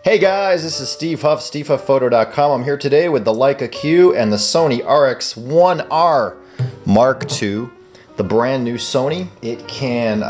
Hey guys, this is Steve Huff, SteveHuffPhoto.com. I'm here today with the Leica Q and the Sony RX1R Mark II, the brand new Sony. It can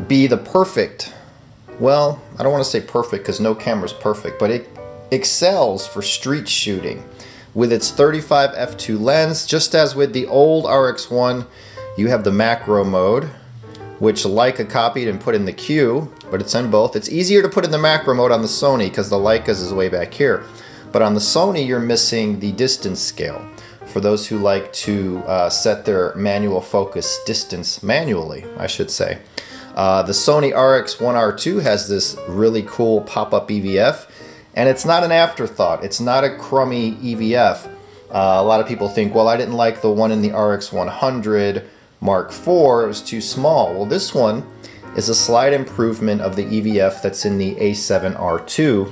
be the perfect, well, I don't want to say perfect because no camera's perfect, but it excels for street shooting with its 35 f2 lens. Just as with the old RX1, you have the macro mode, which Leica copied and put in the Q, but it's in both. It's easier to put in the macro mode on the Sony because the Leica's is way back here. But on the Sony, you're missing the distance scale. For those who like to set their manual focus distance manually, I should say. The Sony RX1R2 has this really cool pop-up EVF, and it's not an afterthought. It's not a crummy EVF. A lot of people think, well, I didn't like the one in the RX100 Mark IV, it was too small. Well, this one is a slight improvement of the EVF that's in the A7R2,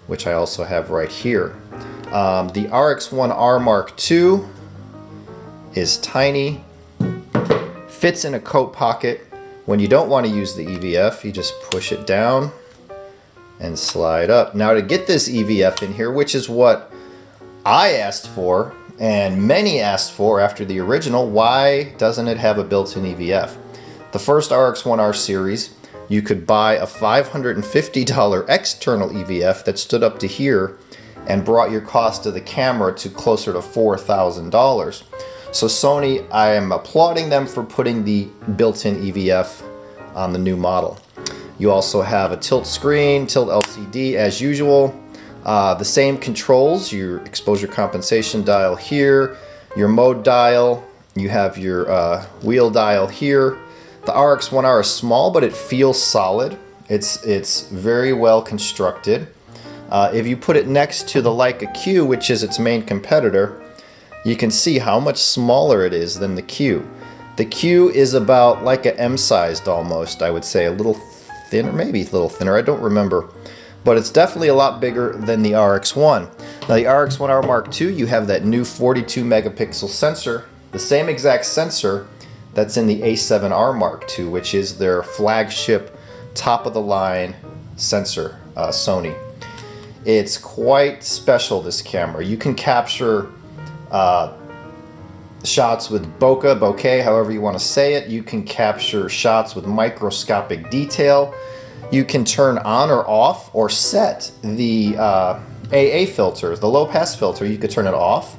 which I also have right here. The RX1R Mark II is tiny, fits in a coat pocket. When you don't want to use the EVF, you just push it down and slide up. Now to get this EVF in here, which is what I asked for, and many asked for after the original, why doesn't it have a built-in EVF? The first RX1R series, you could buy a $550 external EVF that stood up to here and brought your cost of the camera to closer to $4,000. So Sony, I am applauding them for putting the built-in EVF on the new model. You also have a tilt screen, tilt LCD as usual. The same controls, your exposure compensation dial here, your mode dial, you have your wheel dial here. The RX1R is small, but it feels solid. It's very well constructed. If you put it next to the Leica Q, which is its main competitor, you can see how much smaller it is than the Q. The Q is about like a M-sized almost, I would say, a little thinner, maybe a little thinner, I don't remember. But it's definitely a lot bigger than the RX1. Now the RX1R Mark II, you have that new 42 megapixel sensor, the same exact sensor that's in the A7R Mark II, which is their flagship top of the line sensor, Sony. It's quite special, this camera. You can capture shots with bokeh, however you want to say it. You can capture shots with microscopic detail. You can turn on or off or set the AA filter, the low pass filter. You could turn it off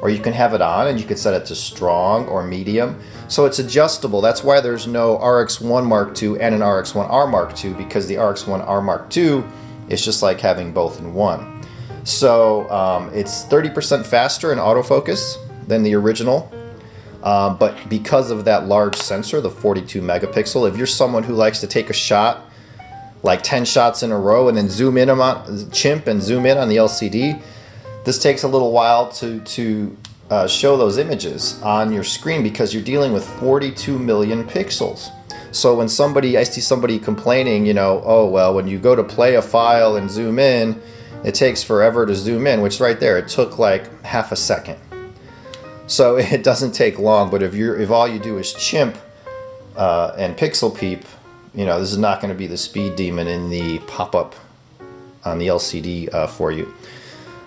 or you can have it on, and you could set it to strong or medium. So it's adjustable. That's why there's no RX1 Mark II and an RX1R Mark II, because the RX1R Mark II is just like having both in one. So it's 30% faster in autofocus than the original. But because of that large sensor, the 42 megapixel, if you're someone who likes to take a shot like 10 shots in a row and then zoom in on chimp and zoom in on the LCD, this takes a little while to show those images on your screen because you're dealing with 42 million pixels. So when I see somebody complaining, you know, oh well, when you go to play a file and zoom in, it takes forever to zoom in, which right there, it took like half a second. So it doesn't take long, but if all you do is chimp and pixel peep, you know, this is not going to be the speed demon in the pop-up on the LCD for you.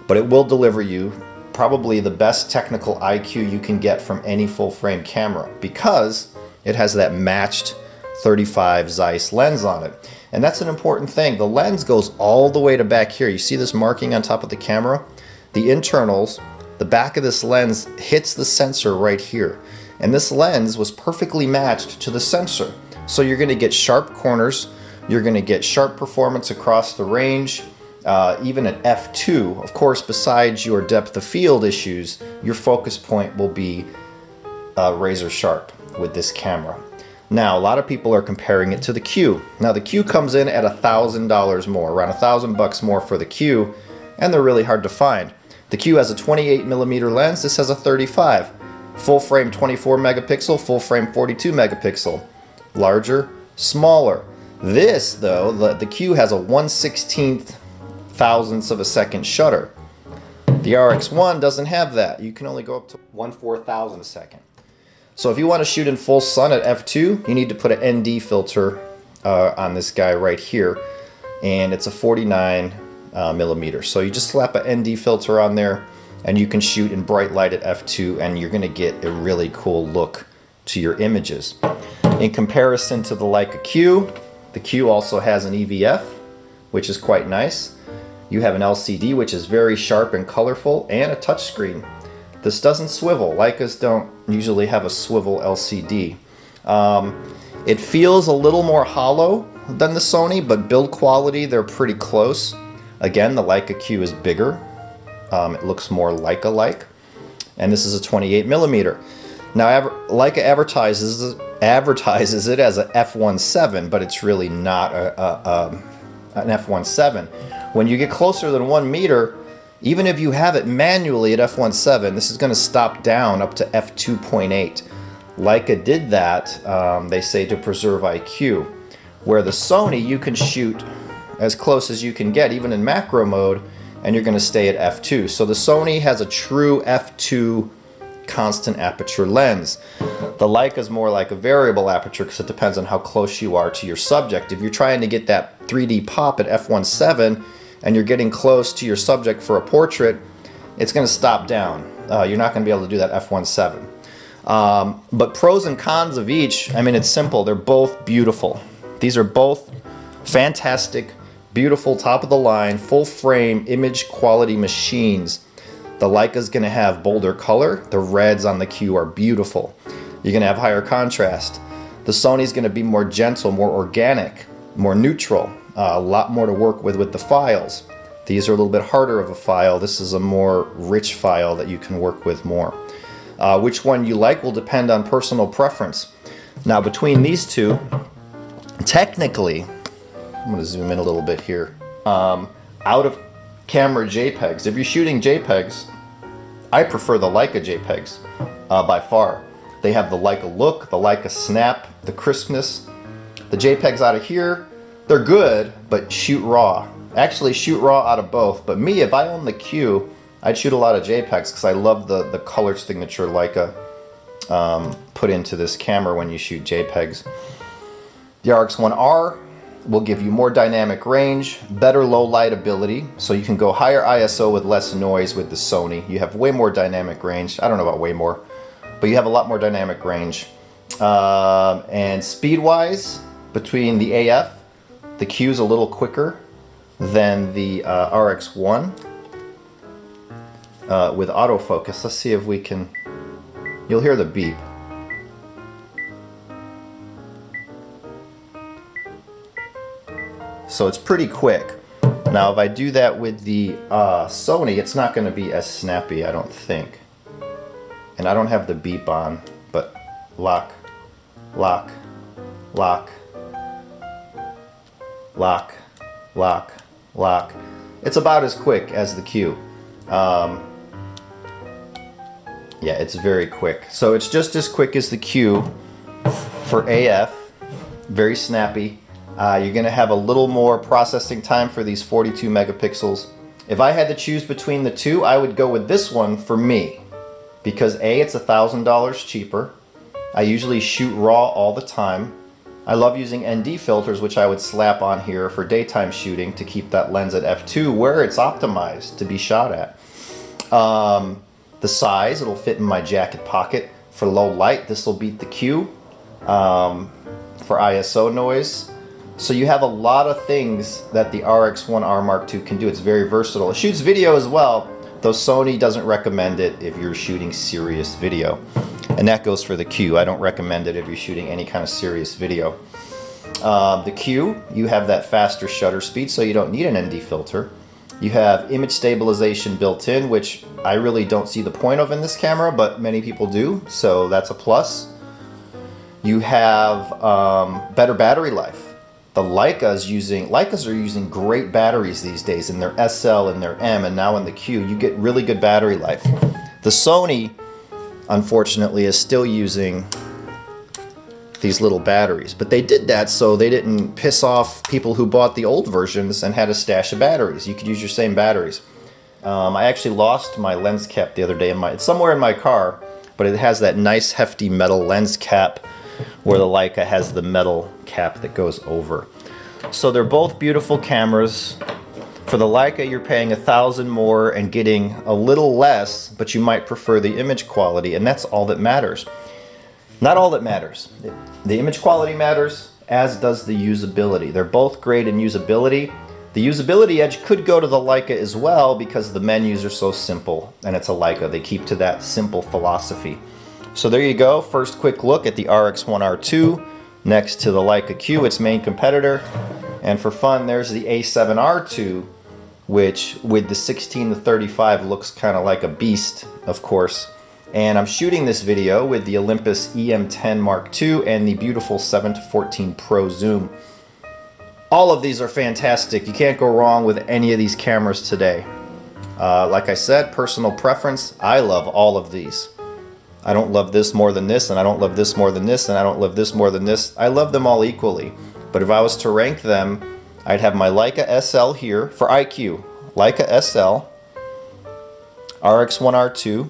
But it will deliver you probably the best technical IQ you can get from any full-frame camera because it has that matched 35 Zeiss lens on it. And that's an important thing. The lens goes all the way to back here. You see this marking on top of the camera? The internals, the back of this lens hits the sensor right here. And this lens was perfectly matched to the sensor. So you're going to get sharp corners, you're going to get sharp performance across the range, even at f2. Of course, besides your depth of field issues, your focus point will be razor sharp with this camera. Now, a lot of people are comparing it to the Q. Now, the Q comes in at $1,000 more, around $1,000 more for the Q, and they're really hard to find. The Q has a 28mm lens, this has a 35. Full frame 24 megapixel, full frame 42 megapixel. Larger, smaller. This, though, the Q has a 1/16 thousandths of a second shutter. The RX1 doesn't have that. You can only go up to 1/4000 a second. So if you want to shoot in full sun at f2, you need to put an ND filter on this guy right here. and it's a 49 millimeter. So you just slap an ND filter on there and you can shoot in bright light at f2 and you're gonna get a really cool look to your images. In comparison to the Leica Q, the Q also has an EVF, which is quite nice. You have an LCD, which is very sharp and colorful, and a touchscreen. This doesn't swivel. Leicas don't usually have a swivel LCD. It feels a little more hollow than the Sony, but build quality, they're pretty close. Again, the Leica Q is bigger. It looks more Leica-like. And this is a 28 millimeter. Now, Leica advertises it as a f1.7, but it's really not an f1.7. When you get closer than 1 meter, even if you have it manually at f1.7, this is going to stop down up to f2.8. Leica did that, they say, to preserve IQ. Where the Sony, you can shoot as close as you can get, even in macro mode, and you're going to stay at f2. So the Sony has a true f2 constant aperture lens. The Leica is more like a variable aperture because it depends on how close you are to your subject. If you're trying to get that 3D pop at f1.7 and you're getting close to your subject for a portrait, it's going to stop down. You're not going to be able to do that f1.7. But pros and cons of each, I mean, it's simple. They're both beautiful. These are both fantastic, beautiful, top of the line, full frame, image quality machines. The Leica is going to have bolder color. The reds on the Q are beautiful. You're going to have higher contrast. The Sony is going to be more gentle, more organic, more neutral. A lot more to work with the files. These are a little bit harder of a file. This is a more rich file that you can work with more. Which one you like will depend on personal preference. Now, between these two, technically, I'm going to zoom in a little bit here. Out of camera JPEGs, if you're shooting JPEGs, I prefer the Leica JPEGs by far. They have the Leica look, the Leica snap, the crispness. The JPEGs out of here, they're good, but shoot raw. Actually, shoot raw out of both. But me, if I own the Q, I'd shoot a lot of JPEGs because I love the color signature Leica put into this camera when you shoot JPEGs. The RX1R will give you more dynamic range, better low light ability, so you can go higher ISO with less noise with the Sony. You have way more dynamic range. I don't know about way more, but you have a lot more dynamic range. And speed-wise, between the AF, the Q is a little quicker than the RX1 with autofocus. Let's see if we can, you'll hear the beep. So it's pretty quick. Now if I do that with the Sony, it's not going to be as snappy, I don't think. And I don't have the beep on, but lock, lock, lock, lock, lock, lock. It's about as quick as the Q. Yeah, it's very quick. So it's just as quick as the Q for AF, very snappy. You're going to have a little more processing time for these 42 megapixels. If I had to choose between the two, I would go with this one for me. Because A, it's $1,000 cheaper. I usually shoot raw all the time. I love using ND filters, which I would slap on here for daytime shooting to keep that lens at f2 where it's optimized to be shot at. The size, it'll fit in my jacket pocket. For low light, this will beat the Q. For ISO noise. So you have a lot of things that the RX1R Mark II can do. It's very versatile. It shoots video as well, though Sony doesn't recommend it if you're shooting serious video. And that goes for the Q. I don't recommend it if you're shooting any kind of serious video. The Q, you have that faster shutter speed, so you don't need an ND filter. You have image stabilization built in, which I really don't see the point of in this camera, but many people do, so that's a plus. You have better battery life. The Leicas are using great batteries these days in their SL and their M, and now in the Q. You get really good battery life. The Sony, unfortunately, is still using these little batteries, but they did that so they didn't piss off people who bought the old versions and had a stash of batteries. You could use your same batteries. I actually lost my lens cap the other day. It's somewhere in my car, but it has that nice hefty metal lens cap where the Leica has the metal cap that goes over. So they're both beautiful cameras. For the Leica, you're paying $1,000 more and getting a little less, but you might prefer the image quality, and that's all that matters. Not all that matters. The image quality matters, as does the usability. They're both great in usability. The usability edge could go to the Leica as well because the menus are so simple, and it's a Leica. They keep to that simple philosophy. So there you go, first quick look at the RX1R2 next to the Leica Q, its main competitor. And for fun, there's the A7R2, which with the 16-35 looks kind of like a beast, of course. And I'm shooting this video with the Olympus EM10 Mark II and the beautiful 7-14 Pro zoom. All of these are fantastic. You can't go wrong with any of these cameras today. Like I said, personal preference, I love all of these. I don't love this more than this, and I don't love this more than this, and I don't love this more than this. I love them all equally. But if I was to rank them, I'd have my Leica SL here for IQ, Leica SL, RX1R2,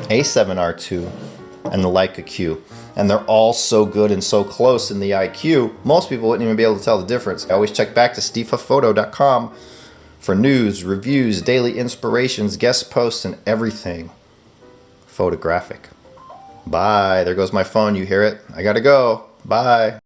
A7R2, and the Leica Q. And they're all so good and so close in the IQ, most people wouldn't even be able to tell the difference. I always check back to stevehufpphoto.com for news, reviews, daily inspirations, guest posts, and everything photographic. Bye. There goes my phone. You hear it? I gotta go. Bye.